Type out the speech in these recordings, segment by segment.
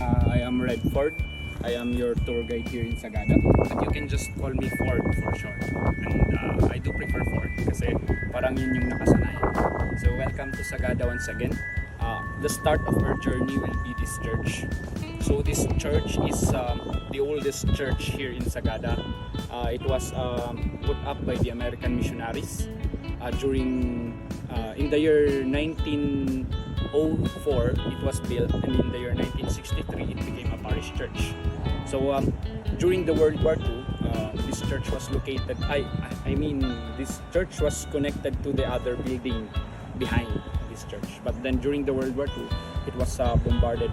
I am Redford. I am your tour guide here in Sagada. But you can just call me Ford for short. And I do prefer Ford kasi parang yun yung nakasanayan. So welcome to Sagada once again. The start of our journey will be this church. So this church is the oldest church here in Sagada. It was put up by the American missionaries during in the year 1904 it was built, and in the year 1963 it became a parish church. So during the World War II, this church was located, I mean this church was connected to the other building behind this church. But then during the World War II, it was bombarded.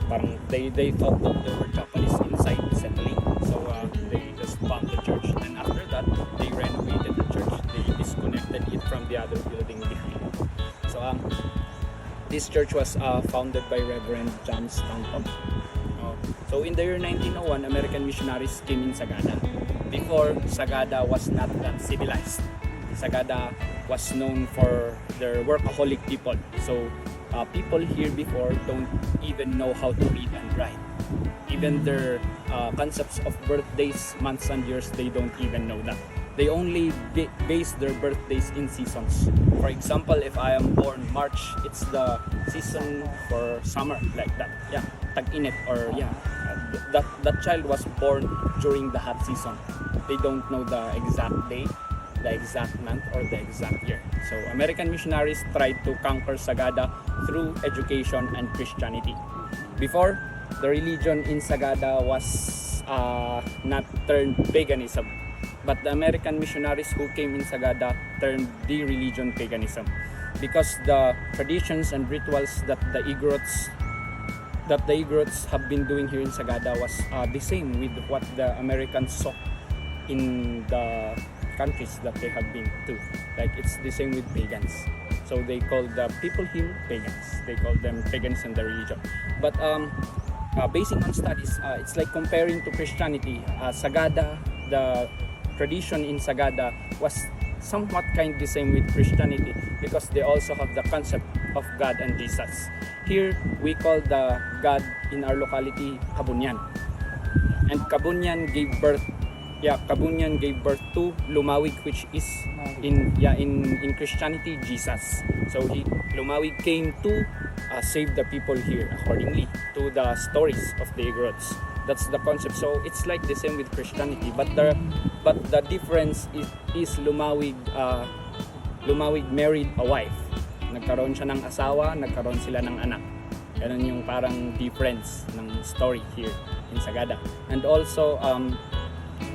Parang they thought that there were Japanese inside settling, so they just bombed the church. And after that, they renovated the church. They disconnected it from the other building behind. So this church was founded by Reverend John Stanton. So in the year 1901, American missionaries came in Sagada. Before, Sagada was not that civilized. Sagada was known for their workaholic people. So people here before don't even know how to read and write. Even their concepts of birthdays, months and years, they don't even know that. They only base their birthdays in seasons. For example, if I am born March, it's the season for summer, like that. Yeah, tag-init, or yeah, that child was born during the hot season. They don't know the exact day, the exact month, or the exact year. So American missionaries tried to conquer Sagada through education and Christianity. Before, the religion in Sagada was not turned paganism, but the American missionaries who came in Sagada turned the religion paganism, because the traditions and rituals that the Igrots have been doing here in Sagada was the same with what the Americans saw in the countries that they have been to. Like, it's the same with pagans. So they call the people here pagans. They call them pagans in the religion. But basing on studies, it's like comparing to Christianity. Sagada, the tradition in Sagada was somewhat kind of the same with Christianity, because they also have the concept of God and Jesus. Here, we call the God in our locality Kabunyan. And Kabunyan gave birth to Lumawig, which is in Christianity Jesus. So Lumawig came to save the people here accordingly to the stories of the Igrots. That's the concept. So it's like the same with Christianity, but the difference is Lumawig married a wife. Nagkaroon siya ng asawa, nagkaroon sila ng anak. Ganun yung parang difference ng story here in Sagada. And also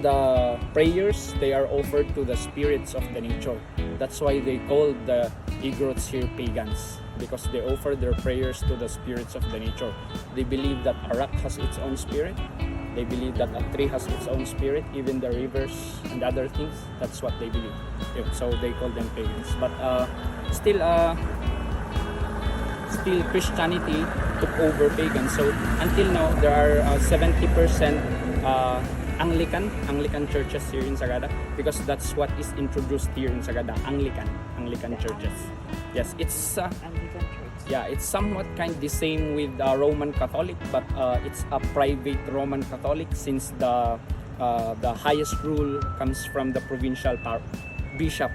the prayers, they are offered to the spirits of the nature. That's why they call the Igrots here pagans, because they offer their prayers to the spirits of the nature. They believe that a rock has its own spirit. They believe that a tree has its own spirit, even the rivers and other things. That's what they believe. So they call them pagans. But still Christianity took over pagans. So until now, there are 70% Anglican churches here in Sagada, because that's what is introduced here in Sagada. Anglican churches. Yes, it's Anglican church. yeah, it's somewhat kind of the same with Roman Catholic, but it's a private Roman Catholic, since the highest rule comes from the provincial bishop.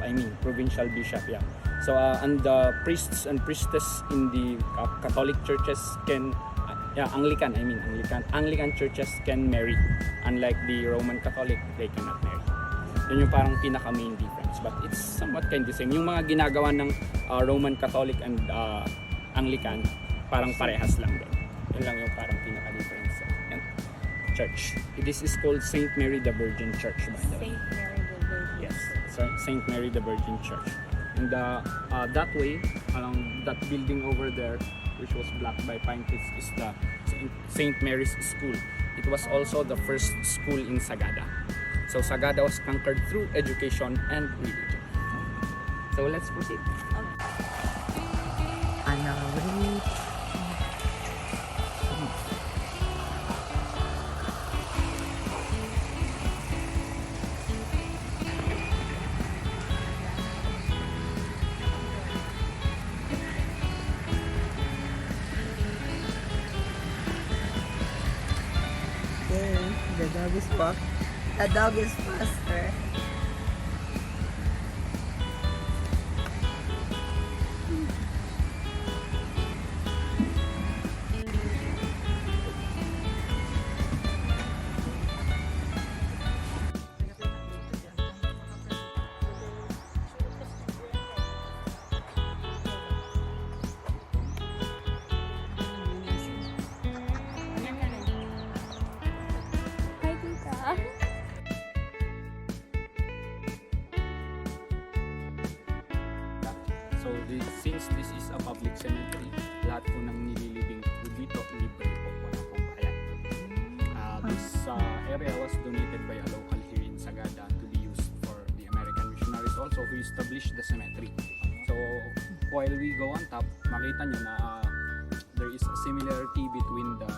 Yeah. So and the priests and priestess in the Catholic churches can Anglican churches can marry, unlike the Roman Catholic, they cannot marry. Yun yung parang pinaka main difference, but it's somewhat kind of the same. Yung mga ginagawa ng Roman Catholic and Anglican, parang parehas lang din. Yun lang yung parang pinaka difference. Yan. Church. This is called Saint Mary the Virgin Church, by the way. Saint Mary the Virgin. Yes, Saint Mary the Virgin Church. And that way, along that building over there, which was blocked by pine trees, is the St. Mary's School. It was also the first school in Sagada. So Sagada was conquered through education and religion. So let's proceed. Okay, the dog is fast. The dog is faster. Hi, tita. So since this is a public cemetery, lahat po ng nililibing po dito, libre po, wala pong bayad. This area was donated by a local here in Sagada to be used for the American missionaries also who established the cemetery. So while we go on top, makita nyo na there is a similarity between the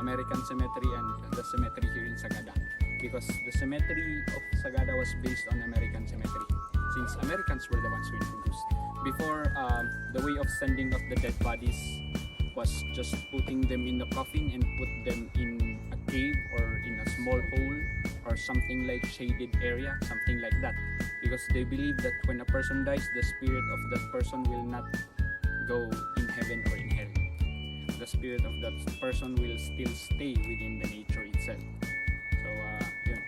American cemetery and the cemetery here in Sagada, because the cemetery of Sagada was based on American cemetery since Americans were the ones who introduced. Before, the way of sending of the dead bodies was just putting them in a coffin and put them in a cave or in a small hole or something like shaded area, something like that, because they believe that when a person dies, the spirit of that person will not go in heaven or in hell. The spirit of that person will still stay within the nature itself. So yun,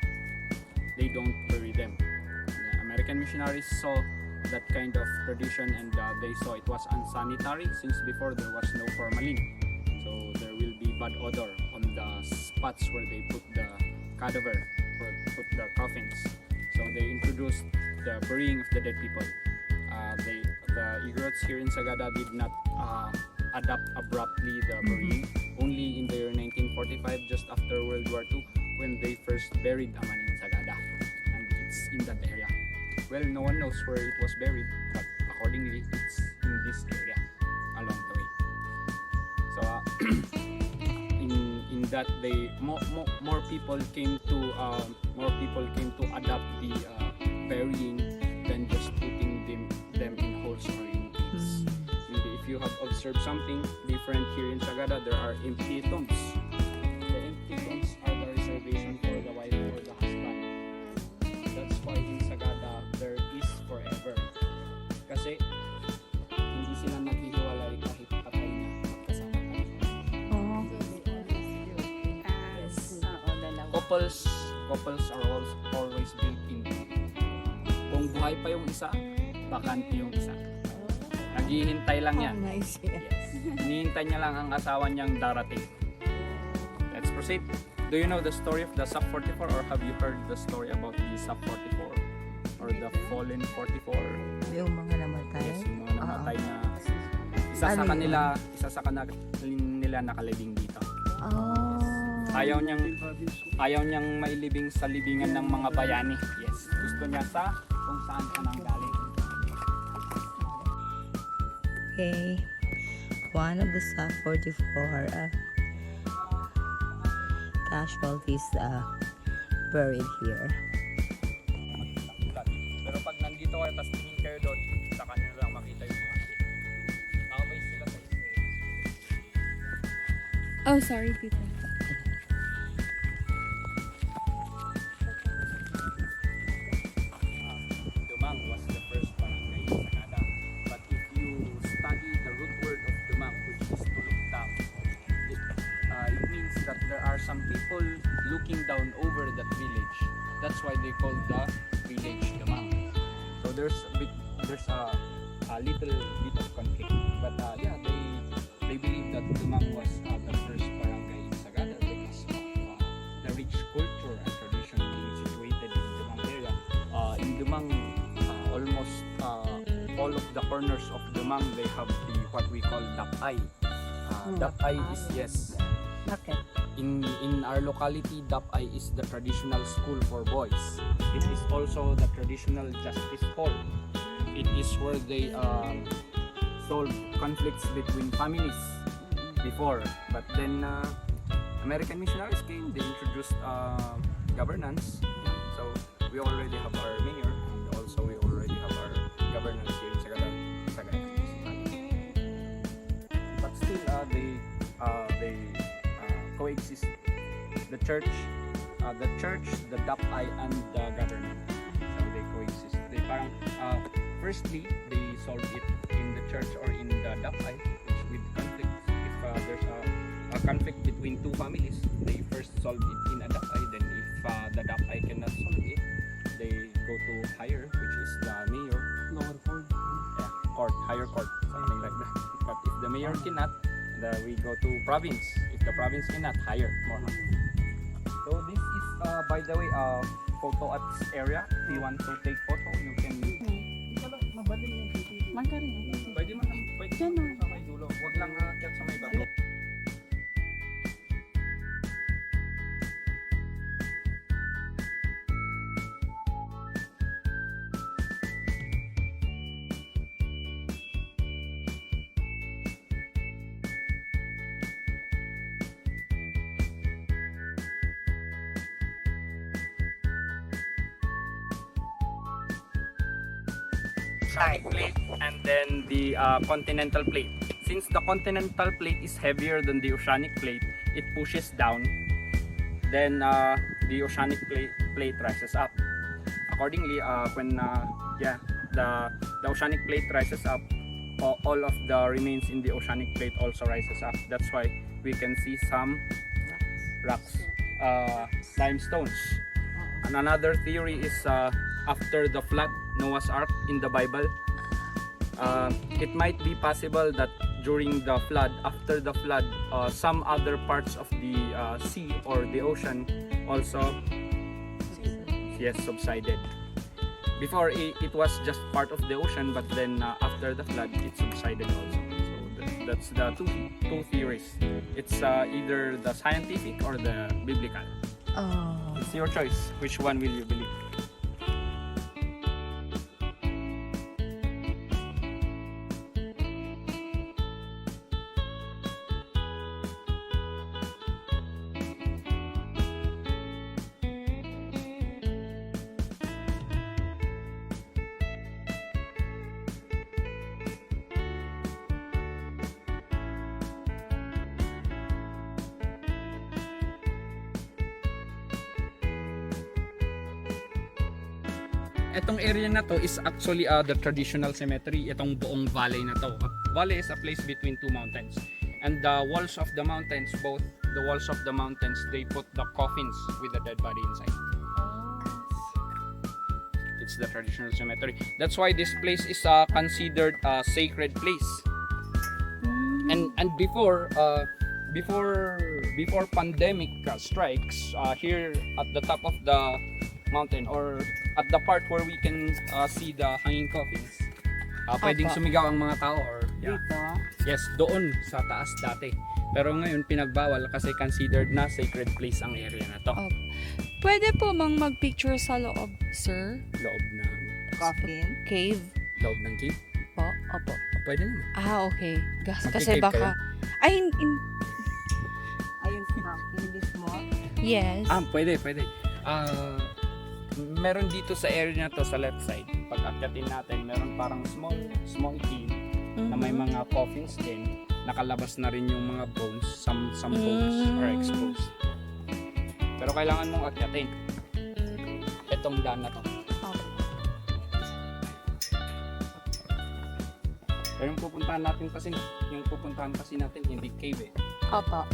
they don't bury them. The American missionaries saw that kind of tradition, and they saw it was unsanitary since before there was no formalin. So there will be bad odor on the spots where they put the cadaver or put the coffins. So they introduced the burying of the dead people. The Igorots here in Sagada did not adapt abruptly the burying. Only in the year 1945, just after World War II, when they first buried a man in Sagada, and it's in that area. Well, no one knows where it was buried, but accordingly, it's in this area along the way. So, in that they more people came to adopt the burying than just putting them in holes or in caves. If you have observed something different here in Sagada, there are empty tombs. The empty tombs are the reservation for the wife or the husband. That's why in Sagada there is forever. Kasi hindi sila naghihiwalay kahit patay na magkasama kayo. Couples are always built in. Kung buhay pa yung isa, bakante yung isa. Naghihintay lang yan. Nice. Yes. Hinihintay niya lang ang asawa niyang darating. Let's proceed. Do you know the story of the Sub 44, or have you heard the story about the Sub 44 or the Fallen 44? Yung mga namatay? Yes, yung mga namatay na isa sa kanila nakalibing dito. Ayaw niyang mailibing sa libingan ng mga bayani. Yes, gusto niya sa kung saan ka nang galing. Okay. One of the Sub 44 casualties buried here. Pero pag nandito kayo, tapos tingin kayo doon, sa kanya lang makita yung mga cake. Nakabay sila sa isla. Oh, sorry, tita. Dumang was the first barangay in Sagada. But if you study the root word of Dumang, which is to look down, it means that there are some people looking down over that village. That's why they call the village Dumang. So there's a little bit of conflict, but yeah, they believe that Dumang was the first barangay in Sagada because of the rich culture and tradition being situated in Dumang area. In Dumang, almost all of the corners of Dumang, they have what we call dapay. Dapay is, yes. Okay. In our locality, Dapay is the traditional school for boys. It is also the traditional justice hall. It is where they solve conflicts between families before. But then American missionaries came, they introduced governance. So we already have our mayor, and also we already have our governance here in Sagada. But still they coexist the church, the duck eye, and the government. So they coexist. They parang, firstly, they solve it in the church or in the duck eye, which with conflicts. If there's a conflict between two families, they first solve it in a duck eye. Then if the duck eye cannot solve it, they go to higher, which is the mayor. Lower court. Court, higher court, something like that. But if the mayor cannot, we go to province. If the province cannot, higher, more higher. So this is, by the way, photo at this area. If you want to take photo, you can. Pwede man, pwede Diyan na. sa may dulo. Huwag lang aakyat sa may bato. Oceanic plate and then the continental plate. Since the continental plate is heavier than the oceanic plate, it pushes down. Then the oceanic plate rises up. Accordingly, when the oceanic plate rises up, all of the remains in the oceanic plate also rises up. That's why we can see some rocks, limestones. And another theory is after the flood, Noah's Ark in the Bible, it might be possible that during the flood, after the flood, some other parts of the sea or the ocean also subsided. Before it was just part of the ocean, but then after the flood, it subsided also. So that's the two theories. It's either the scientific or the biblical. Oh. It's your choice. Which one will you believe? Itong area na to is actually the traditional cemetery. Itong buong valley na to. Valley is a place between two mountains. And the walls of the mountains, both the walls of the mountains, they put the coffins with the dead body inside. It's the traditional cemetery. That's why this place is considered a sacred place. And before pandemic strikes, here at the top of the mountain or at the part where we can see the hanging coffins, pwedeng sumigaw ang mga tao or Dito? yes, doon sa taas dati. Pero ngayon pinagbawal kasi considered na sacred place ang area na to. Opo. Pwede po mang mag-picture sa loob, sir? Loob ng Coffin? Cave? loob ng cave. Po? Opo. Pwede naman. Okay. Kasi Magki-cave baka... Ay, Ayun sa hindi small. yes. Pwede. Meron dito sa area na to sa left side. Pag akyatin natin, meron parang small cave na may mga coffins din. Nakalabas na rin yung mga bones, some bones are exposed. Pero kailangan mong akyatin. Itong daan na to. Opo. Pero yung pupuntahan kasi natin hindi cave eh. Opo.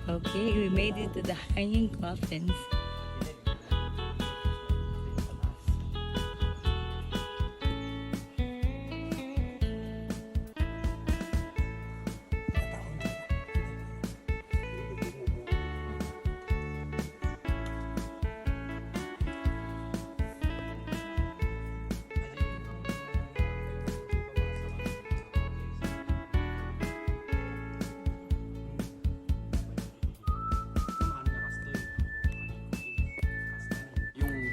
Okay, we made it to the hanging coffins.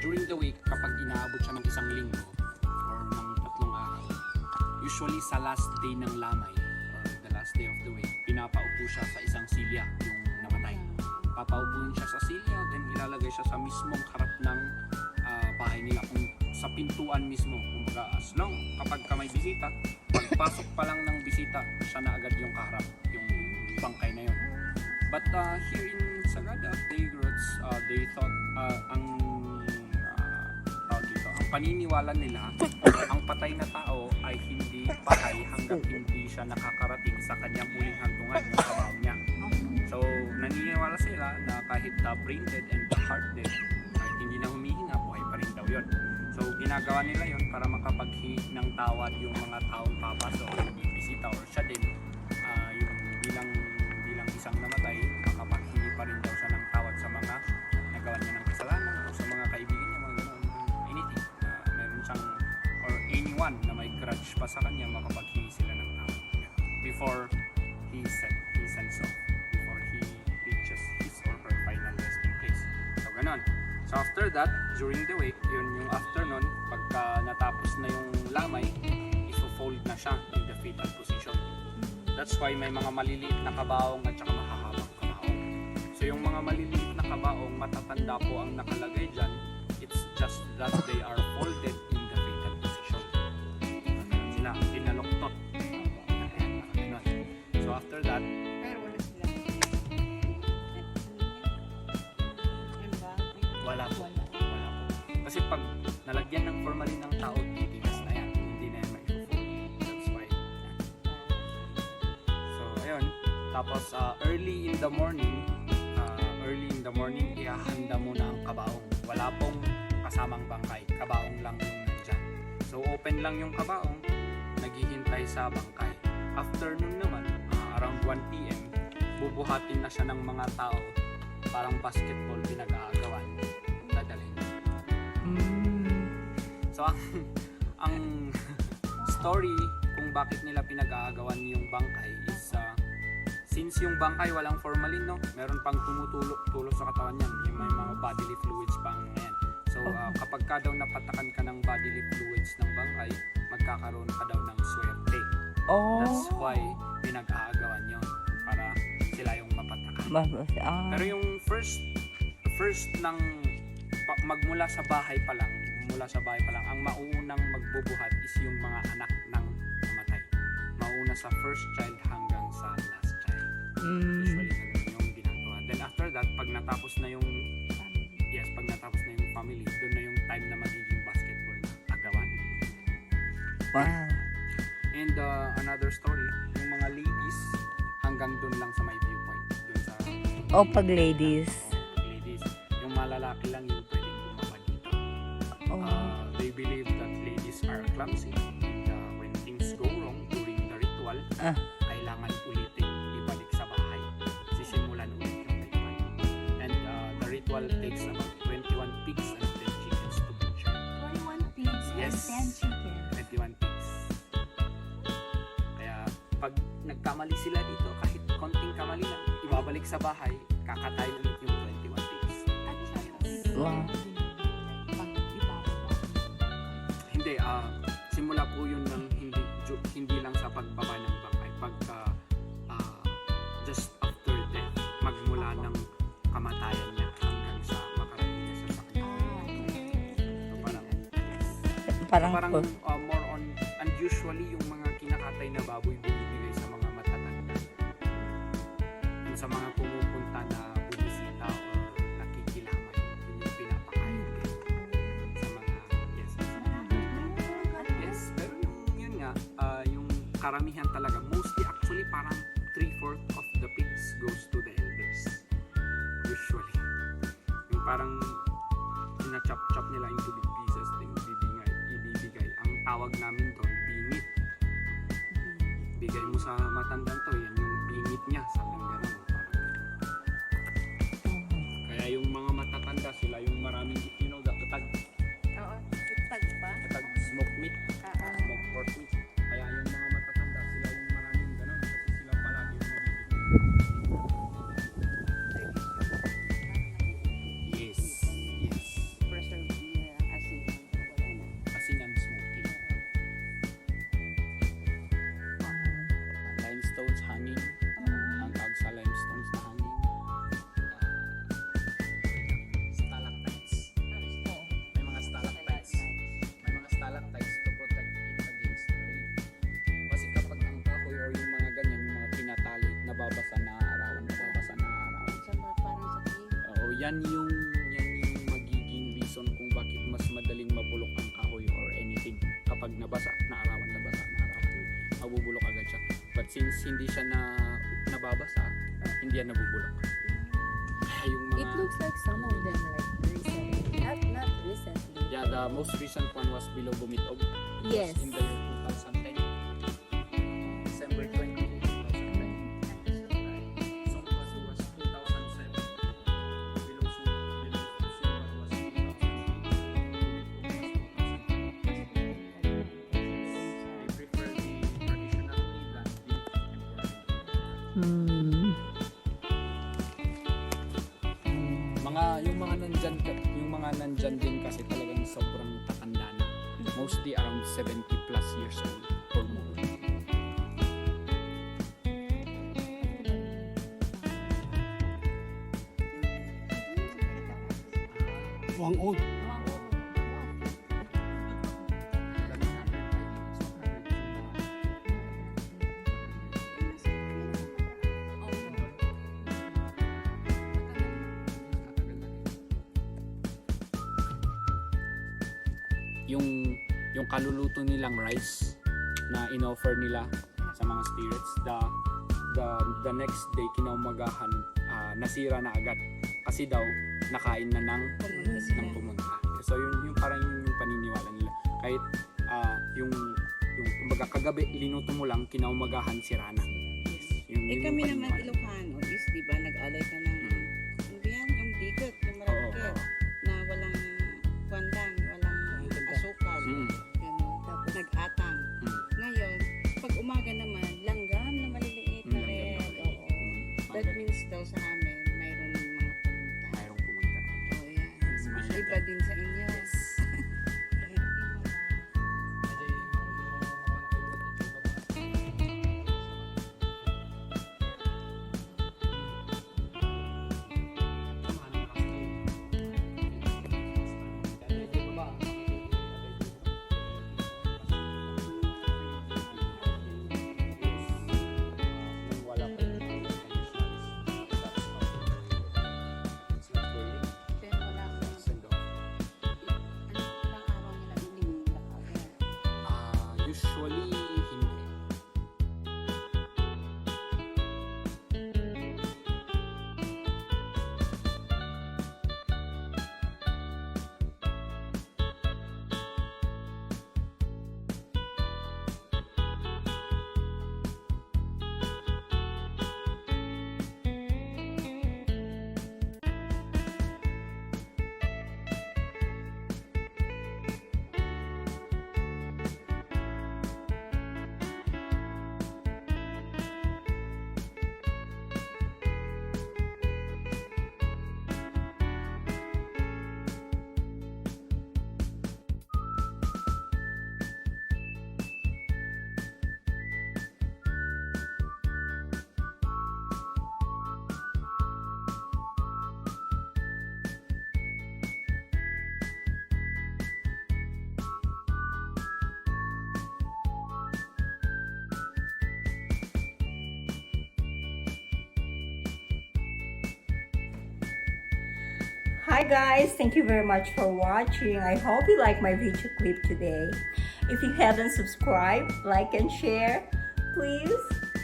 During the week, kapag inaabot siya ng isang linggo or ng 3 araw, usually sa last day ng lamay or the last day of the week, pinapaupo siya sa isang silya yung namatay. Papaupuin siya sa silya, then ilalagay siya sa mismong harap ng sa pintuan mismo. Kumbaga, as long kapag ka may bisita, pagpasok pa lang ng bisita, siya na agad yung kaharap, yung bangkay na yun. But here in Sagada, they thought ang paniniwala nila, ang patay na tao ay hindi patay hanggang hindi siya nakakarating sa kanyang huling hantungan, yung kabaw niya. So, naniniwala sila na kahit the brain dead and the heart dead, kahit hindi na humihinga, buhay pa rin daw yun. So, ginagawa nila yun para makapaghingi ng tawad yung mga taong papasok, yung bisita or siya din, yung bilang isang namatay, makapaghingi pa rin daw siya ng tawad sa mga nagawa niya ng kasalanan o sa mga kaibigan niya, mga gano'n, anything. Meron siyang, or anyone na may grudge pa sa kanya, makapaghingi sila ng tawad. Before he sends off. Before he reaches his or her final resting place. So, gano'n. So after that, during the week, yun yung afternoon, pagka natapos na yung lamay, ifo-fold na siya in the fetal position. That's why may mga maliliit na kabaong at saka mahahabang kabaong. So yung mga maliliit na kabaong, matatanda po ang nakalagay dyan. It's just that they are folded in the fetal position. Ganun sila, pinaloktot. So after that, wala po. Kasi pag nalagyan ng formalin ng tao, titigas na yan. Hindi na yan ma-fold. That's why. So, ayun. Tapos, early in the morning, ihahanda muna ang kabaong. Wala pong kasamang bangkay. Kabaong lang yung nandyan. So, open lang yung kabaong, naghihintay sa bangkay. Afternoon naman, around 1 p.m., bubuhatin na siya ng mga tao. Parang basketball pinag-aagawan. Dadalhin. So, ang story kung bakit nila pinag-aagawan yung bangkay is since yung bangkay walang formalin, no? Meron pang tumutulo sa katawan niyan. May mga bodily fluids pang yan. So, kapag ka daw napatakan ka ng bodily fluids ng bangkay, magkakaroon ka daw ng swerte. That's why pinag-aagawan yun. Para sila yung mapatakan. Pero yung first ng magmula sa bahay pa lang, ang mauunang magbubuhat is yung mga anak ng namatay. Mauna sa first child hanggang sa last child. Usually ganun yung ginagawa. Then after that, pag natapos na yung family, doon na yung time na magiging basketball na agawan. Wow. And another story, yung mga ladies hanggang doon lang sa may viewpoint. Doon sa Pag ladies. Ladies. Yung malalaki lang yung pwedeng bumaba dito. They believe that ladies are clumsy. And when things go wrong during the ritual, kailangan ulitin, ibalik sa bahay. Sisimulan ulit yung ritual. And the ritual takes about 21 pigs and 10 chickens to butcher. 21 pigs Yes. and 10 chickens. 21 pigs. Kaya pag nagkamali sila dito, kahit konting kamali lang, ibabalik sa bahay, kakatayin ulit yung 21 pigs. Ano siya yun? Wow. Hindi, simula po yun ng hindi lang sa pagbaba ng bangkay. Pagka just after death, magmula ng kamatayan niya hanggang sa makarating niya sa sakit. So parang more on, and usually yung mga kinakatay na baboy binibigay sa mga matatanda. Yung sa mga pumupunta na bumisita o nakikilaman, yun yung pinapakain sa mga yes, pero yun nga, yung karamihan talaga, mostly actually parang 3/4 of the pigs goes to the elders usually. Yung parang ina-chop nila into big pieces, then ibibigay. Ang tawag namin doon, bingit. Bigay mo sa matandang to, yan yung bingit niya, sabi ng gano'n. Kaya yung mga matatanda, sila yung maraming, the katag. Oo, itag ba? Katag smoked meat, smoked pork meat. Kaya yung mga matatanda, sila yung maraming gano'n, kasi sila palagi yung nabibigyan. Yes. Preserve niya asin. Asin and smoking. Limestones hanging. Ang tawag sa limestones na hanging. Stalactite. yan yung magiging reason kung bakit mas madaling mabulok ang kahoy or anything kapag nabasa, naarawan, mabubulok agad siya. But since hindi siya nababasa, hindi yan nabubulok. Kaya yung mga It looks like some of them like recently. Not recently. yeah, the most recent one was below Bumitog. It Yes. was in the year 2010. December 20, 2010. So it was 2007. Below Subat was 2008. They prefer the traditional Cleveland beef and yung mga nandyan din kasi talagang sobrang tatanda na. Mostly around 70 plus years old or more. Wang old. Yung kaluluto nilang rice na inoffer nila sa mga spirits, the next day kinaumagahan, nasira na agad kasi daw nakain na ng pumunta. So yung parang yung paniniwala nila, kahit yung kumbaga kagabi linuto mo lang, kinaumagahan sira na. Yun Kami yung naman paniniwala. Ilocano is, di ba, nag-alay ka ng, ano ba yan, yung bigot, yung marangkit, Oo. na walang kwandang, walang asukal. Mm. Ganun. Tapos nag-atang. Mm. Ngayon, pag umaga naman, langgam na maliliit na rin. Oo. That means daw sa amin, mayroon mga pumunta. Mayroong pumunta. Oo, yan. Special. Iba din sa inyo. Pero wala akong, ilang araw nila ininila agad. Usually hindi. Hi guys, thank you very much for watching. I hope you like my video clip today. If you haven't subscribed, like and share, please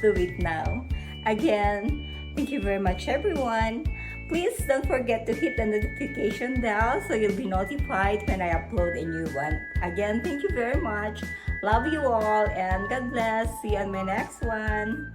do it now. Again, thank you very much everyone. Please don't forget to hit the notification bell so you'll be notified when I upload a new one. Again, thank you very much. Love you all and God bless. See you on my next one.